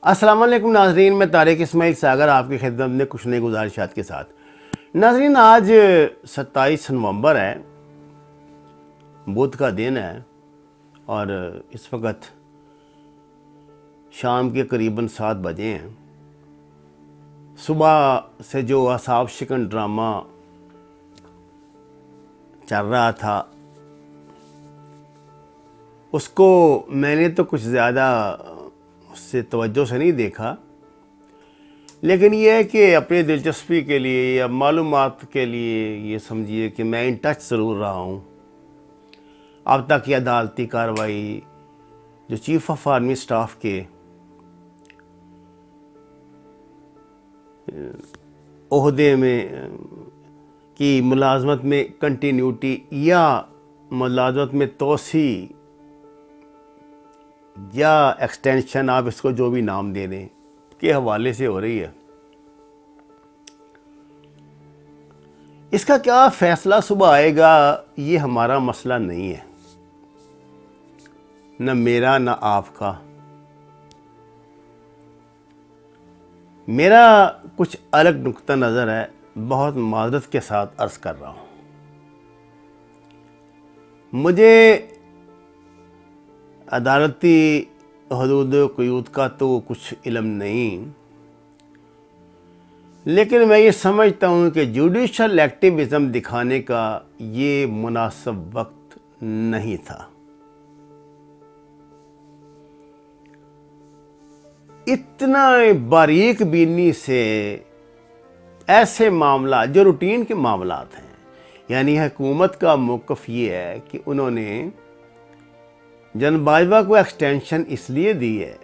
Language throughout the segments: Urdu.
السلام علیکم ناظرین، میں طارق اسماعیل ساگر آپ کی خدمت میں کچھ نئی گزارشات کے ساتھ۔ ناظرین، آج 27 نومبر ہے، بدھ کا دن ہے، اور اس وقت شام کے قریباً 7 بجے ہیں۔ صبح سے جو اعصاب شکن ڈرامہ چل رہا تھا اس کو میں نے تو کچھ زیادہ اس سے توجہ سے نہیں دیکھا، لیکن یہ ہے کہ اپنی دلچسپی کے لیے یا معلومات کے لیے یہ سمجھیے کہ میں ان ٹچ ضرور رہا ہوں۔ اب تک یہ عدالتی کارروائی جو چیف آف آرمی سٹاف کے عہدے میں کی ملازمت میں کنٹینیوٹی یا ملازمت میں توسیع یا ایکسٹینشن، آپ اس کو جو بھی نام دے دیں، کے حوالے سے ہو رہی ہے۔ اس کا کیا فیصلہ صبح آئے گا یہ ہمارا مسئلہ نہیں ہے، نہ میرا نہ آپ کا۔ میرا کچھ الگ نقطہ نظر ہے، بہت معذرت کے ساتھ عرض کر رہا ہوں۔ مجھے عدالتی حدود و قیود کا تو کچھ علم نہیں، لیکن میں یہ سمجھتا ہوں کہ جوڈیشل ایکٹیویزم دکھانے کا یہ مناسب وقت نہیں تھا۔ اتنا باریک بینی سے ایسے معاملات جو روٹین کے معاملات ہیں، یعنی حکومت کا موقف یہ ہے کہ انہوں نے جنرل باجوہ کو ایکسٹینشن اس لیے دی ہے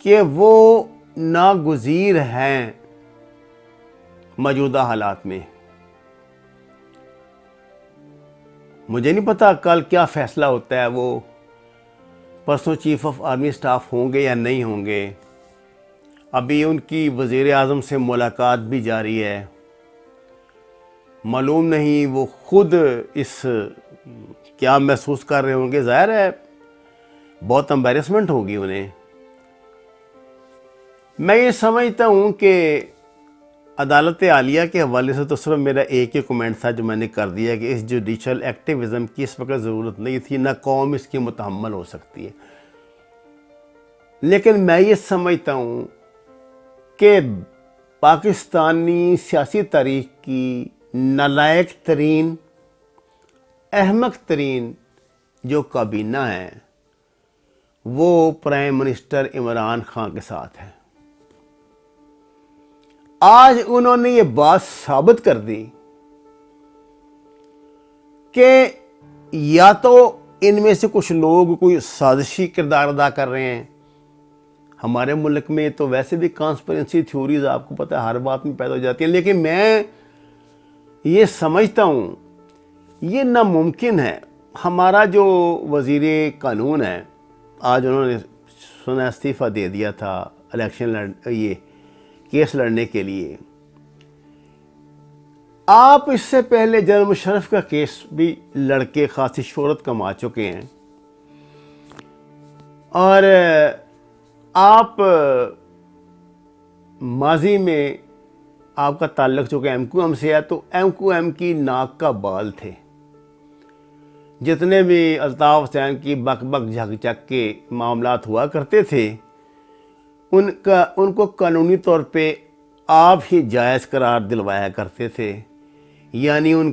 کہ وہ ناگزیر ہیں موجودہ حالات میں۔ مجھے نہیں پتا کل کیا فیصلہ ہوتا ہے، وہ پرسوں چیف آف آرمی سٹاف ہوں گے یا نہیں ہوں گے۔ ابھی ان کی وزیر اعظم سے ملاقات بھی جاری ہے، معلوم نہیں وہ خود اس کیا محسوس کر رہے ہوں گے۔ ظاہر ہے بہت امبیرسمنٹ ہوگی انہیں۔ میں یہ سمجھتا ہوں کہ عدالت عالیہ کے حوالے سے تو صرف میرا ایک ہی کمنٹ تھا جو میں نے کر دیا کہ اس جوڈیشل ایکٹیویزم کی اس وقت ضرورت نہیں تھی، نہ قوم اس کی متحمل ہو سکتی ہے۔ لیکن میں یہ سمجھتا ہوں کہ پاکستانی سیاسی تاریخ کی نالائق ترین، احمق ترین جو کابینہ ہے وہ پرائم منسٹر عمران خان کے ساتھ ہے۔ آج انہوں نے یہ بات ثابت کر دی کہ یا تو ان میں سے کچھ لوگ کوئی سازشی کردار ادا کر رہے ہیں۔ ہمارے ملک میں تو ویسے بھی کانسپیرنسی تھیوریز آپ کو پتہ ہے ہر بات میں پیدا ہو جاتی ہیں، لیکن میں یہ سمجھتا ہوں یہ ناممکن ہے۔ ہمارا جو وزیر قانون ہے، آج انہوں نے سنا استعفیٰ دے دیا تھا الیکشن یہ کیس لڑنے کے لیے۔ آپ اس سے پہلے جنرل مشرف کا کیس بھی لڑ کے خاصی شہرت کما چکے ہیں، اور آپ ماضی میں آپ کا تعلق چونکہ ایم کیو ایم سے ہے تو ایم کیو ایم کی ناک کا بال تھے۔ جتنے بھی الطاف حسین کی بک بک جھک جھک کے معاملات ہوا کرتے تھے ان کو قانونی طور پہ آپ ہی جائز قرار دلوایا کرتے تھے، یعنی ان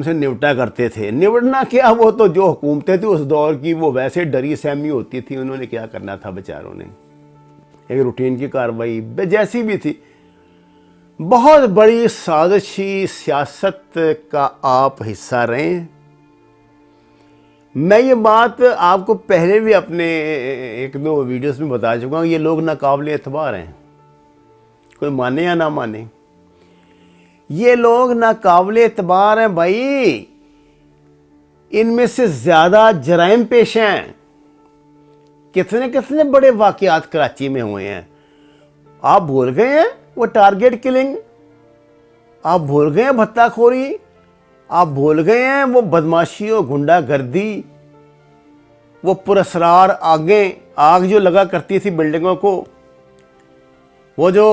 سے نمٹا کرتے تھے۔ نمٹنا کیا، وہ تو جو حکومتیں تھیں اس دور کی وہ ویسے ڈری سہمی ہوتی تھی، انہوں نے کیا کرنا تھا بیچاروں نے، ایک روٹین کی کارروائی جیسی بھی تھی۔ بہت بڑی سازشی سیاست کا آپ حصہ رہے ہیں۔ میں یہ بات آپ کو پہلے بھی اپنے ایک دو ویڈیوز میں بتا چکا ہوں، یہ لوگ ناقابل اعتبار ہیں، کوئی مانے یا نہ مانے، یہ لوگ ناقابل اعتبار ہیں بھائی۔ ان میں سے زیادہ جرائم پیش ہیں۔ کتنے بڑے واقعات کراچی میں ہوئے ہیں، آپ بھول گئے ہیں؟ وہ ٹارگیٹ کلنگ آپ بھول گئے ہیں، بھتہ خوری آپ بھول گئے ہیں، وہ بدماشی و گنڈا گردی وہ پراسرار آگ جو لگا کرتی تھی بلڈنگوں کو، وہ جو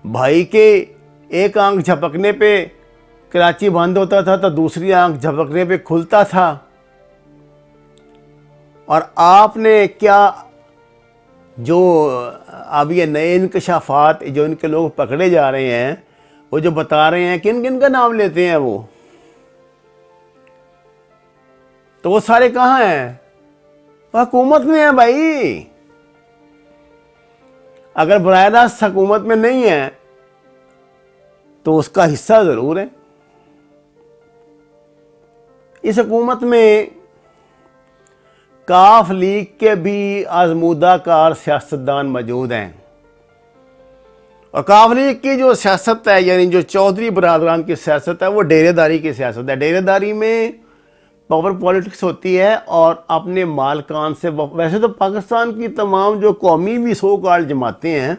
بھائی کے ایک آنکھ جھپکنے پہ کراچی بند ہوتا تھا تو دوسری آنکھ جھپکنے پہ کھلتا تھا، اور آپ نے کیا جو اب یہ نئے انکشافات جو ان کے لوگ پکڑے جا رہے ہیں، وہ جو بتا رہے ہیں، کن کن کا نام لیتے ہیں وہ، تو وہ سارے کہاں ہیں؟ وہ حکومت میں ہیں بھائی۔ اگر براہ راست حکومت میں نہیں ہے تو اس کا حصہ ضرور ہے۔ اس حکومت میں کاف لیگ کے بھی آزمودہ کار سیاستدان موجود ہیں، اور کاف لیگ کی جو سیاست ہے، یعنی جو چودھری برادران کی سیاست ہے، وہ ڈیرے داری کی سیاست ہے۔ ڈیرے داری میں پاور پالیٹکس ہوتی ہے، اور اپنے مالکان سے، ویسے تو پاکستان کی تمام جو قومی بھی سو کال جماعتیں ہیں،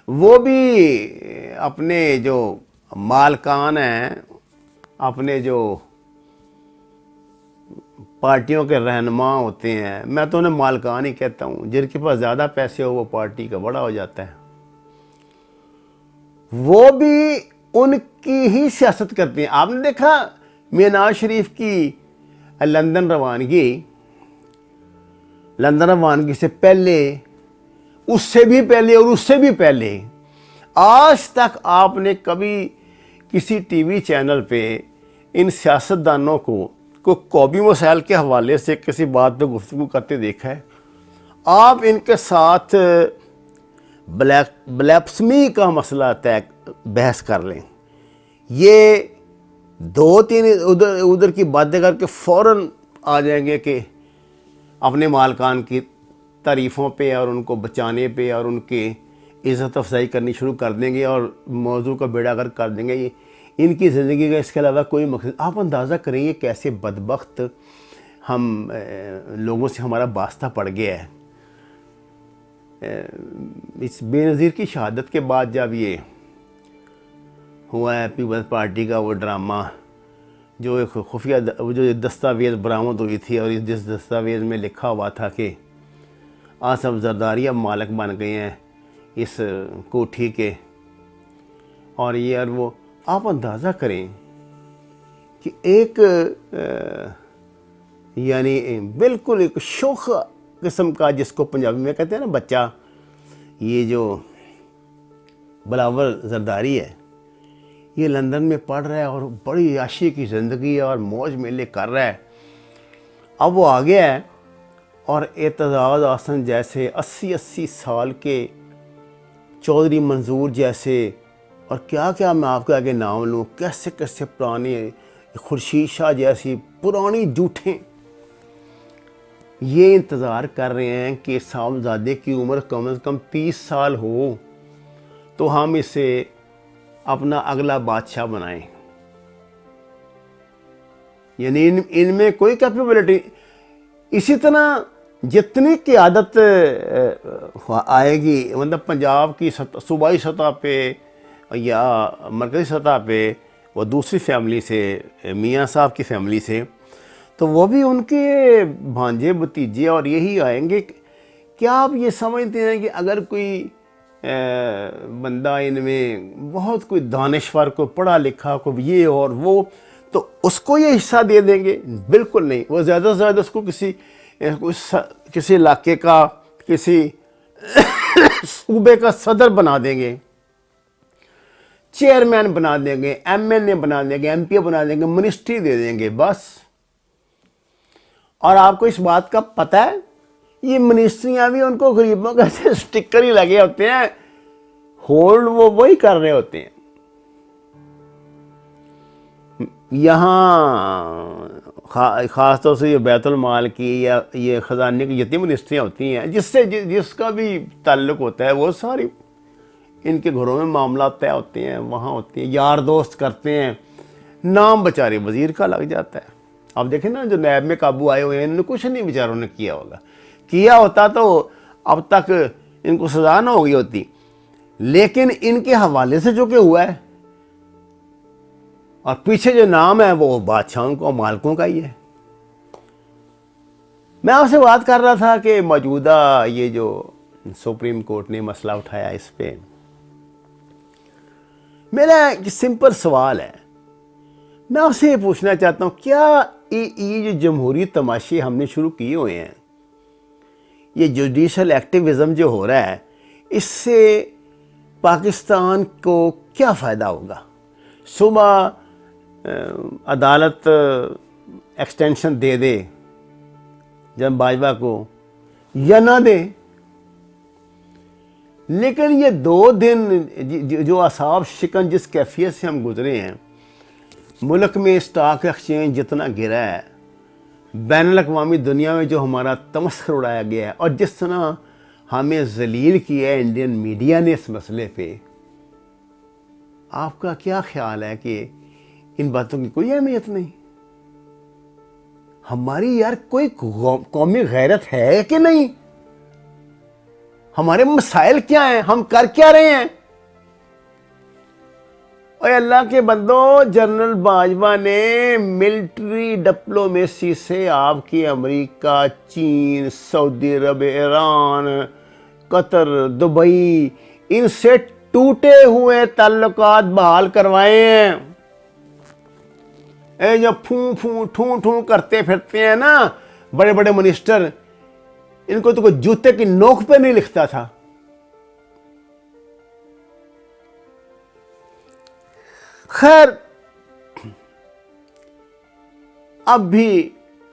وہ بھی اپنے جو مالکان ہیں، اپنے جو پارٹیوں کے رہنما ہوتے ہیں، میں تو انہیں مالکان ہی کہتا ہوں، جن کے پاس زیادہ پیسے ہو وہ پارٹی کا بڑا ہو جاتا ہے، وہ بھی ان کی ہی سیاست کرتے ہیں۔ آپ نے دیکھا میاں نواز شریف کی لندن روانگی سے پہلے، اس سے بھی پہلے اور اس سے بھی پہلے، آج تک آپ نے کبھی کسی ٹی وی چینل پہ ان سیاستدانوں کو کوئی قومی مسائل کے حوالے سے کسی بات پہ گفتگو کرتے دیکھا ہے؟ آپ ان کے ساتھ بلیپسمی کا مسئلہ بحث کر لیں، یہ دو تین ادھر کی باتیں کر کے فوراً آ جائیں گے کہ اپنے مالکان کی تعریفوں پہ اور ان کو بچانے پہ اور ان کی عزت افزائی کرنی شروع کر دیں گے، اور موضوع کا بیڑا غرق کر دیں گے۔ ان کی زندگی کا اس کے علاوہ کوئی مقصد، آپ اندازہ کریں یہ کیسے بدبخت ہم لوگوں سے ہمارا واسطہ پڑ گیا ہے۔ اس بے نظیر کی شہادت کے بعد جب یہ ہوا ہے پیپلز پارٹی کا وہ ڈرامہ، جو ایک خفیہ جو دستاویز برآمد ہوئی تھی، اور جس دستاویز میں لکھا ہوا تھا کہ آصف زرداری اب مالک بن گئے ہیں اس کوٹھی کے، اور یہ اور وہ، آپ اندازہ کریں کہ ایک یعنی بالکل ایک شوخ قسم کا، جس کو پنجابی میں کہتے ہیں نا بچہ، یہ جو بلاول زرداری ہے، یہ لندن میں پڑھ رہا ہے اور بڑی عیاشی کی زندگی اور موج میلے کر رہا ہے۔ اب وہ آ گیا ہے اور اعتزاز احسن جیسے 80 سال کے، چودھری منظور جیسے، اور کیا کیا میں آپ کے آگے نام لوں، کیسے کیسے پرانے، خورشید شاہ جیسی پرانی جھوٹیں، یہ انتظار کر رہے ہیں کہ صاحبزادے کی عمر کم از کم 30 سال ہو تو ہم اسے اپنا اگلا بادشاہ بنائیں۔ یعنی ان میں کوئی کیپیبلٹی، اسی طرح جتنی قیادت آئے گی، مطلب پنجاب کی صوبائی سطح پہ یا مرکزی سطح پہ، وہ دوسری فیملی سے، میاں صاحب کی فیملی سے، تو وہ بھی ان کے بھانجے بھتیجے اور یہی آئیں گے۔ کیا آپ یہ سمجھتے ہیں کہ اگر کوئی بندہ ان میں بہت کوئی دانشور، کو پڑھا لکھا، کو یہ اور وہ، تو اس کو یہ حصہ دے دیں گے؟ بالکل نہیں۔ وہ زیادہ سے زیادہ اس کو کسی علاقے کا، کسی صوبے کا صدر بنا دیں گے، چیئرمین بنا دیں گے، ایم این اے بنا دیں گے، ایم پی بنا دیں گے، منسٹری دے دیں گے، بس۔ اور آپ کو اس بات کا پتہ ہے یہ منسٹریاں بھی ان کو غریبوں کا سٹکر ہی لگے ہوتے ہیں، ہولڈ وہ وہی کر رہے ہوتے ہیں۔ یہاں خاص طور سے یہ بیت المال کی یا یہ خزانے کی جتنی منسٹریاں ہوتی ہیں، جس کا بھی تعلق ہوتا ہے، وہ ساری ان کے گھروں میں معاملات طے ہوتے ہیں، وہاں ہوتے ہیں، یار دوست کرتے ہیں، نام بیچارے وزیر کا لگ جاتا ہے۔ اب دیکھیں نا جو نیب میں قابو آئے ہوئے ہیں، انہوں نے کچھ نہیں بیچاروں نے کیا ہوگا، کیا ہوتا تو اب تک ان کو سزا نہ ہو گئی ہوتی، لیکن ان کے حوالے سے جو کہ ہوا ہے، اور پیچھے جو نام ہے وہ بادشاہوں کو، مالکوں کا ہی ہے۔ میں آپ سے بات کر رہا تھا کہ موجودہ یہ جو سپریم کورٹ نے مسئلہ اٹھایا اس پہ، میرا ایک سمپل سوال ہے، میں آپ سے یہ پوچھنا چاہتا ہوں کیا یہ جو جمہوری تماشے ہم نے شروع کیے ہوئے ہیں، یہ جوڈیشل ایکٹیویزم جو ہو رہا ہے، اس سے پاکستان کو کیا فائدہ ہوگا؟ صبح عدالت ایکسٹینشن دے دے جناب باجوہ کو یا نہ دے، لیکن یہ 2 دن جو اعصاب شکن جس کیفیت سے ہم گزرے ہیں، ملک میں اسٹاک ایکسچینج جتنا گرا ہے، بین الاقوامی دنیا میں جو ہمارا تمسخر اڑایا گیا ہے، اور جس طرح ہمیں ذلیل کیا ہے انڈین میڈیا نے اس مسئلے پہ، آپ کا کیا خیال ہے کہ ان باتوں کی کوئی اہمیت نہیں؟ ہماری یار کوئی قومی غیرت ہے کہ نہیں؟ ہمارے مسائل کیا ہیں؟ ہم کر کیا رہے ہیں؟ اے اللہ کے بندو، جنرل باجوہ نے ملٹری ڈپلومیسی سے آپ کی امریکہ، چین، سعودی عرب، ایران، قطر، دبئی، ان سے ٹوٹے ہوئے تعلقات بحال کروائے ہیں۔ اے جو پھوں پھوں ٹھوں ٹھوں کرتے پھرتے ہیں نا بڑے بڑے منسٹر، ان کو تو کوئی جوتے کی نوک پہ نہیں لکھتا تھا۔ خیر، اب بھی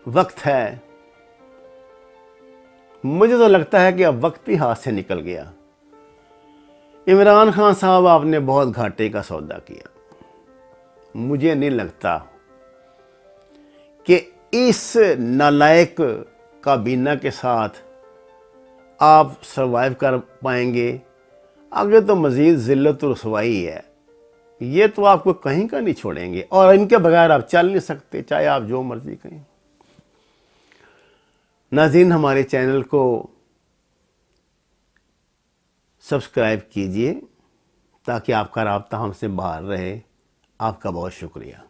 وقت ہے، مجھے تو لگتا ہے کہ اب وقت بھی ہاتھ سے نکل گیا۔ عمران خان صاحب، آپ نے بہت گھاٹے کا سودا کیا۔ مجھے نہیں لگتا کہ اس نالائق کابینہ کے ساتھ آپ سروائیو کر پائیں گے۔ آگے تو مزید ذلت و رسوائی ہے، یہ تو آپ کو کہیں کا نہیں چھوڑیں گے، اور ان کے بغیر آپ چل نہیں سکتے، چاہے آپ جو مرضی کریں۔ ناظرین، ہمارے چینل کو سبسکرائب کیجئے تاکہ آپ کا رابطہ ہم سے باہر رہے۔ آپ کا بہت شکریہ۔